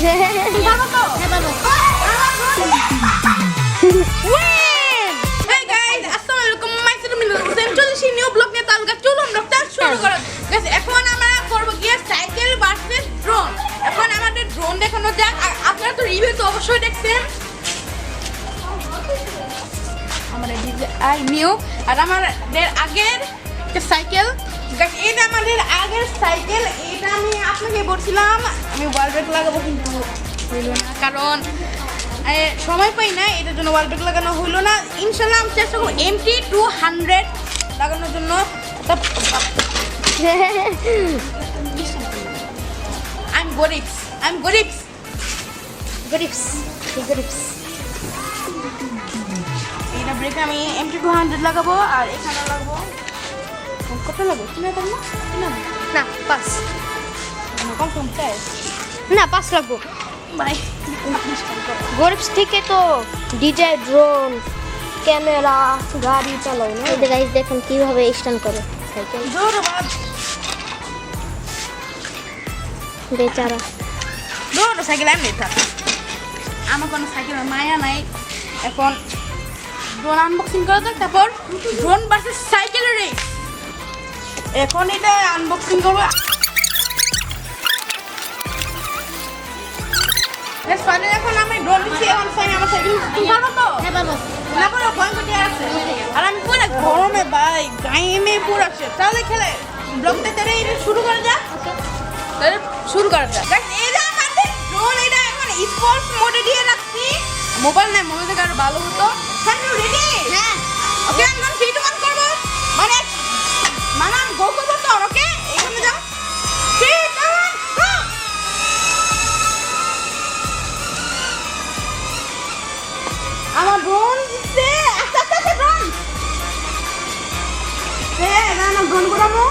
পারবো তো? হ্যাঁ পারবো। Win! Hey guys, আসসালামু আলাইকুম। মাইসেলফ মিনু হোসেন চলেছি নিউ ব্লগ নিয়ে। তালগা চলুন ব্লগটা শুরু করা যাক। এখন আমরা করব গিয়ে সাইকেল ভার্সেস ড্রোন। এখন আমাদের ড্রোন দেখানো যাক। আপনারা তো রিভিউ তো অবশ্যই দেখছেন। আমাদের ডিজাইন নিউ আর আমাদের আগের সাইকেল, এটা আমাদের আগের সাইকেল। এটা আমি আপনাকে বলছিলাম আমি ওয়ালব্রেক লাগাবো, কিন্তু হইল না, কারণ সময় পাই না, এটার জন্য ওয়ালব্রেক লাগানো হইলো না। ইনশাল্লাহ আমি চেষ্টা করবো MT200 লাগানোর জন্য। I'm গরিবস। এটা ব্রেক আমি MT200 লাগাবো আর এখানে লাগাবো। কত লাগবে? না 5 কনফার্ম চাই না 5 লাগবো। ভাই গরিবস থেকে তো ডিজে, ড্রোন, ক্যামেরা, গাড়ি চালাও না। এই গাইস দেখেন কিভাবে স্ট্যান্ড করে সাইকেল। ধন্যবাদ। বেচারা ধরো সাইকেল এমনি থাক, আমার কোনো সাইকেলের মায়া নাই। এখন ড্রোন আনবক্সিং করা যাক, তারপর ড্রোন ভার্সেস সাইকেলের রেস। এখন এটা আনবক্সিং করবো। এখন আমি ড্রোন নিচ্ছি, এখন আমার সাইকেল পারবো তো? হ্যাঁ পারবো। না পারো ভয়ঙ্কর দিয়ে আছে। আর আমি পুরো গরমে ভাই গাইমে পুরো আছে। তাহলে খেলে ব্লগটা তাহলে এটা শুরু করা যাক। তাহলে শুরু করা যাক। এই যে আমাদের ড্রোন, এটা এখন স্পোর্টস মোডে দিয়ে রাখছি। মোবাইল নাই, মনে থেকে আরো ভালো হতো। রেডি? হ্যাঁ ওকে, আমি 3 2 1 করবো। মানে আমি গো করবো তো। ওকে, এখানে যাও। 3 2 1 গো। আমার ড্রোন দিচ্ছে। আস্তে ড্রোন। হ্যাঁ, না ড্রোন ঘোরামো।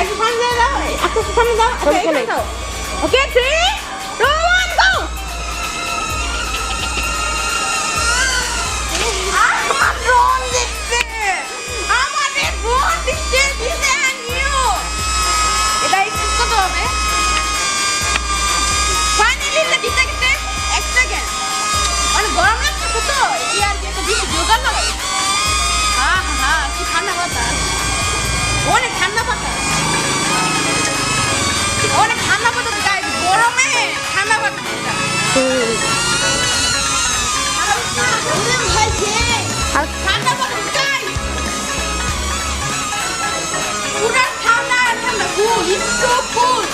একটু সামনে যাও, আস্তে সামনে যাও। ওকে, 3 2 1 গো। আমার ড্রোন দিচ্ছে। আমাদের ড্রোন দিচ্ছে। এটা স্পিড কত হবে? ফাইনালি এটা দিতে গেছে 1 সেকেন্ড। মানে গরম লাগছে কত? কি আর কি বেশি জোগাড় লাগাই। কি ঠান্ডা বাতাস, অনেক ঠান্ডা বাতাস, গাইস। গরমে ঠান্ডা বাতাস। আর ঠান্ডা বাতাস গাইস, পুরো ঠান্ডা। কুল, ইটস সো কুল।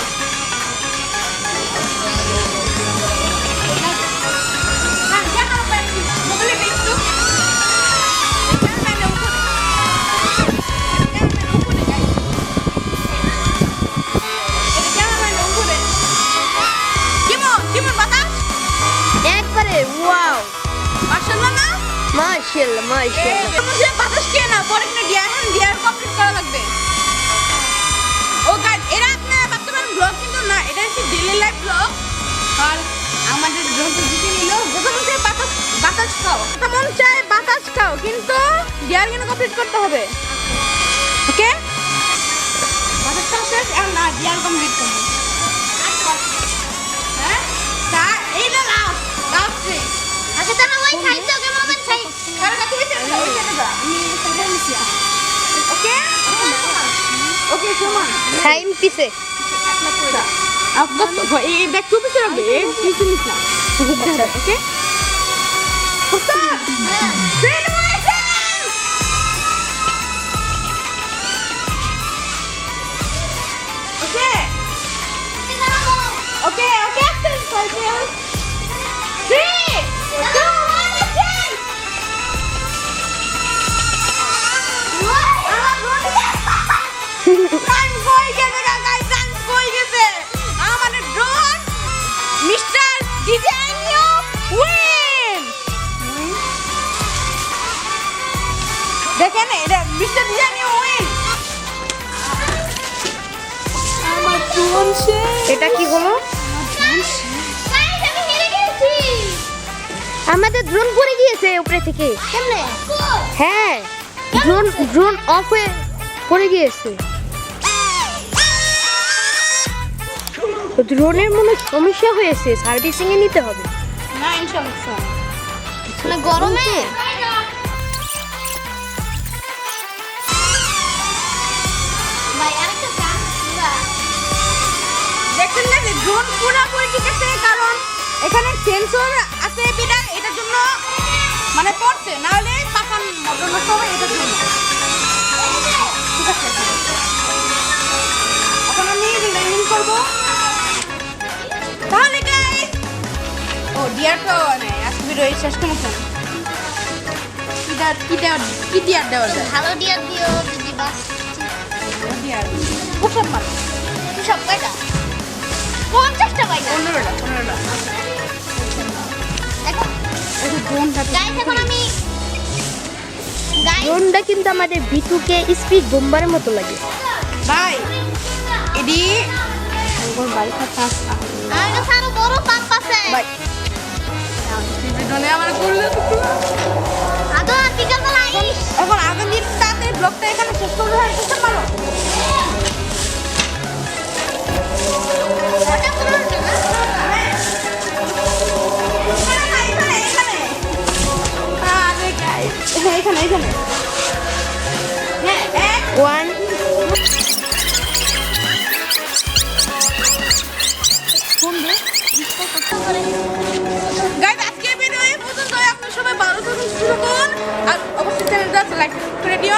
একবারে ওয়াও, মাশাআল্লাহ। বাতাস কে না পরে কিনা ডিআর কমপ্লিট করা লাগবে। ও গাইস, এরা আপনারা ভাবতে পারেন ব্লগ, কিন্তু না, এটা হচ্ছে ডেইলি লাইফ ব্লগ। আর আমাদের ড্রোন তো জিতে নিল। বাতাস খাও, মন চায় বাতাস খাও, কিন্তু ডিআর কিন্তু কমপ্লিট করতে হবে। ওকে, বাতাস খাও শেষ। আর না, ডিআর কমপ্লিট করবে। হ্যাঁ, তা এইটা লাস্ট আচ্ছা তাহলে ওই খাইছো কেমন হবে খাই। কারণ তুমি চেষ্টা ওই চেষ্টা দাও। আমি সেটা নিছি। ওকে ওকে, সমান টাইম পিছে আপনার এই ব্যাগ টু পিছে রাখবে। এই পিছে নিস না। Okay start. Okay okay okay, action cycle. 3 2 1 action. Time কই গেছে গাইস, টাইম কই গেছে। আমাদের ড্রোন মিস্টার ডিজাইনিও উইন। দেখেন, এটা মিস্টার ডিজাইনিও উইন। আমার ড্রোন শেষ। এটা কি হলো? আমাদের ড্রোন পড়ে গিয়েছে উপরে থেকে। কেমনে? হ্যাঁ, ড্রোন অফ হয়ে পড়ে গিয়েছে। ড্রোনের মনে হয় সমস্যা হয়েছে, সার্ভিসিং এ নিতে হবে। না ইনশাআল্লাহ মানে গরমে দেখছেন না যে ড্রোন পুরোপুরি ঠিক আছে, কারণ এখানে সেন্সর আছে বিধায় এটার জন্য মানে পড়ছে, না হলে পাখান মোটর নষ্ট হবে এটার জন্য। ঠিক আছে, এখন আমি ল্যান্ডিং করব। তাহলে গাইস, ও ডিয়ার তো নেই আজকে ভিডিও শেষ করতে কি ডিয়ার দেওয়া যায়? ভালো ডিয়ার দিও দিদি, বাস ডিয়ার ওসব মার সব কয়টা 50টা পাইনা। 15টা দেখো এই ড্রোনটা গাইস, এখন আমি ড্রোনটা কিন্তু আমাদের বিটুকে স্পিড বোম্বারের মতো লাগে। ভাই এডি আমার বাড়ি কাছে আমার কাছে আরো বড় পাম্প আছে। ভাই ভিডিওনে আমার করলে আদো বিকাল বেলা আইস। এখন আগামী রাতে ব্লগটা এখানে শেষ করতে হয়, বুঝতে পারো? ওটা তোমার না? আরে গাইস এখানে হ্যাঁ এক ওয়ান গাইস আজকে ভিডিও এই পর্যন্ত। আপনি সবাই ভালো থাকুন, সুস্থ থাকুন, আর অবশ্যই চ্যানেলটা লাইক করে দিও।